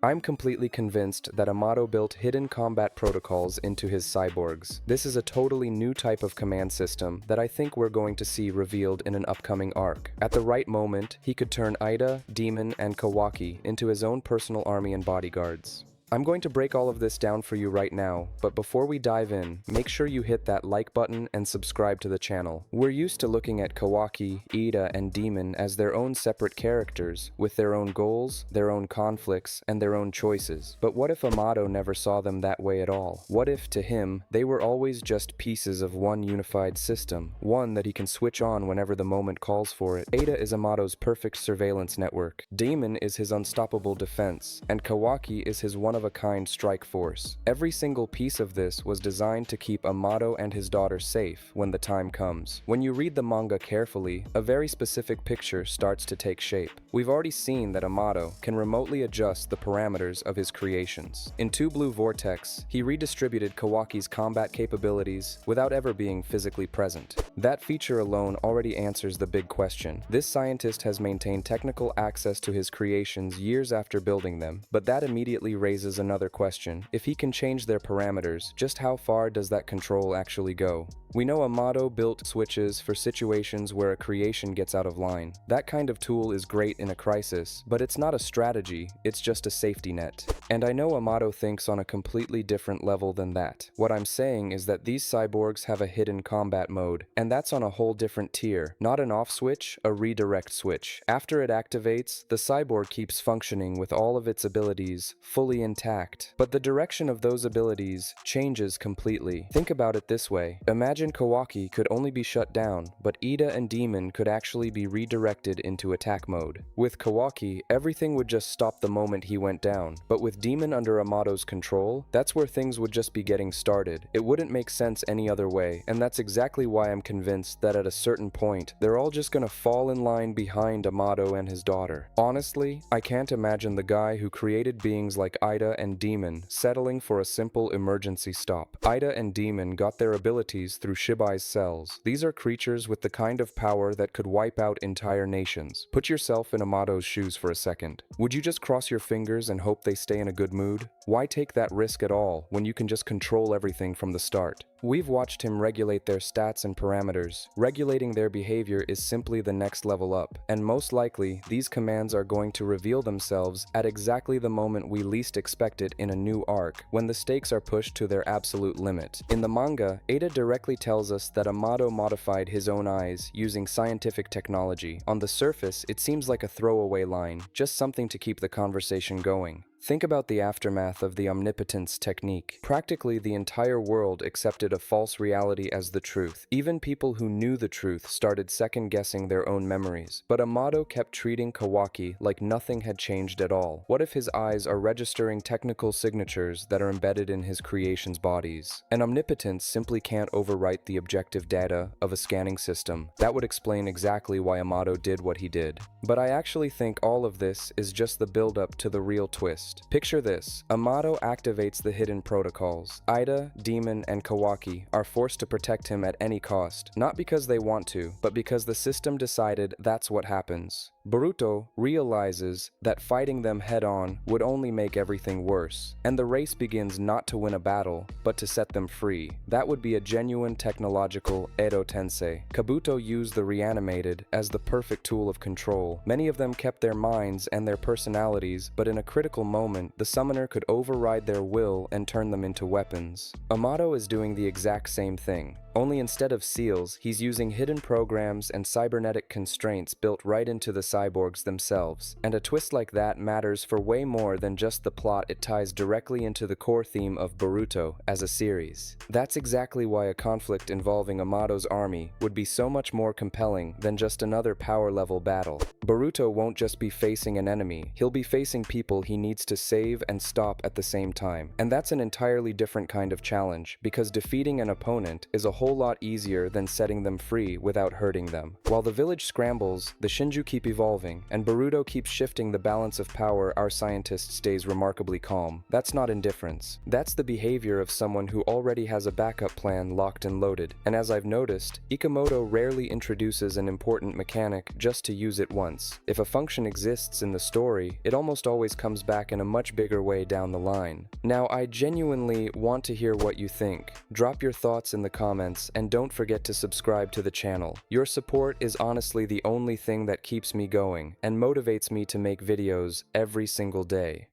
I'm completely convinced that Amado built hidden combat protocols into his cyborgs. This is a totally new type of command system that I think we're going to see revealed in an upcoming arc. At the right moment, he could turn Eida, Daemon, and Kawaki into his own personal army and bodyguards. I'm going to break all of this down for you right now, but before we dive in, make sure you hit that like button and subscribe to the channel. We're used to looking at Kawaki, Eida, and Daemon as their own separate characters, with their own goals, their own conflicts, and their own choices. But what if Amado never saw them that way at all? What if, to him, they were always just pieces of one unified system, one that he can switch on whenever the moment calls for it? Eida is Amado's perfect surveillance network, Daemon is his unstoppable defense, and Kawaki is his one-of-a-kind strike force. Every single piece of this was designed to keep Amado and his daughter safe when the time comes. When you read the manga carefully, a very specific picture starts to take shape. We've already seen that Amado can remotely adjust the parameters of his creations. In Blue Vortex, he redistributed Kawaki's combat capabilities without ever being physically present. That feature alone already answers the big question. This scientist has maintained technical access to his creations years after building them, but that immediately raises another question. If he can change their parameters, just how far does that control actually go? We know Amado built switches for situations where a creation gets out of line. That kind of tool is great in a crisis, but it's not a strategy, it's just a safety net. And I know Amado thinks on a completely different level than that. What I'm saying is that these cyborgs have a hidden combat mode, and that's on a whole different tier. Not an off switch, a redirect switch. After it activates, the cyborg keeps functioning with all of its abilities fully intact, but the direction of those abilities changes completely. Think about it this way. Imagine Kawaki could only be shut down, but Eida and Daemon could actually be redirected into attack mode. With Kawaki, everything would just stop the moment he went down, but with Daemon under Amado's control, that's where things would just be getting started. It wouldn't make sense any other way, and that's exactly why I'm convinced that at a certain point, they're all just gonna fall in line behind Amado and his daughter. Honestly, I can't imagine the guy who created beings like Eida and Daemon settling for a simple emergency stop. Eida and Daemon got their abilities through Shibai's cells. These are creatures with the kind of power that could wipe out entire nations. Put yourself in Amado's shoes for a second. Would you just cross your fingers and hope they stay in a good mood? Why take that risk at all when you can just control everything from the start? We've watched him regulate their stats and parameters. Regulating their behavior is simply the next level up, and most likely, these commands are going to reveal themselves at exactly the moment we least expect it in a new arc, when the stakes are pushed to their absolute limit. In the manga, Eida directly tells us that Amado modified his own eyes using scientific technology. On the surface, it seems like a throwaway line, just something to keep the conversation going. Think about the aftermath of the omnipotence technique. Practically the entire world accepted a false reality as the truth. Even people who knew the truth started second-guessing their own memories. But Amado kept treating Kawaki like nothing had changed at all. What if his eyes are registering technical signatures that are embedded in his creation's bodies? An omnipotence simply can't overwrite the objective data of a scanning system. That would explain exactly why Amado did what he did. But I actually think all of this is just the build-up to the real twist. Picture this. Amado activates the hidden protocols. Eida, Daemon, and Kawaki are forced to protect him at any cost, not because they want to, but because the system decided that's what happens. Boruto realizes that fighting them head-on would only make everything worse, and the race begins not to win a battle, but to set them free. That would be a genuine technological Edo Tensei. Kabuto used the reanimated as the perfect tool of control. Many of them kept their minds and their personalities, but in a critical moment, the summoner could override their will and turn them into weapons. Amado is doing the exact same thing. Only instead of seals, he's using hidden programs and cybernetic constraints built right into the cyborgs themselves. And a twist like that matters for way more than just the plot. It ties directly into the core theme of Boruto as a series. That's exactly why a conflict involving Amado's army would be so much more compelling than just another power level battle. Boruto won't just be facing an enemy, he'll be facing people he needs to save and stop at the same time. And that's an entirely different kind of challenge, because defeating an opponent is a whole whole lot easier than setting them free without hurting them. While the village scrambles, the Shinju keep evolving, and Boruto keeps shifting the balance of power, our scientist stays remarkably calm. That's not indifference. That's the behavior of someone who already has a backup plan locked and loaded. And as I've noticed, Ikamoto rarely introduces an important mechanic just to use it once. If a function exists in the story, it almost always comes back in a much bigger way down the line. Now, I genuinely want to hear what you think. Drop your thoughts in the comments, and don't forget to subscribe to the channel. Your support is honestly the only thing that keeps me going and motivates me to make videos every single day.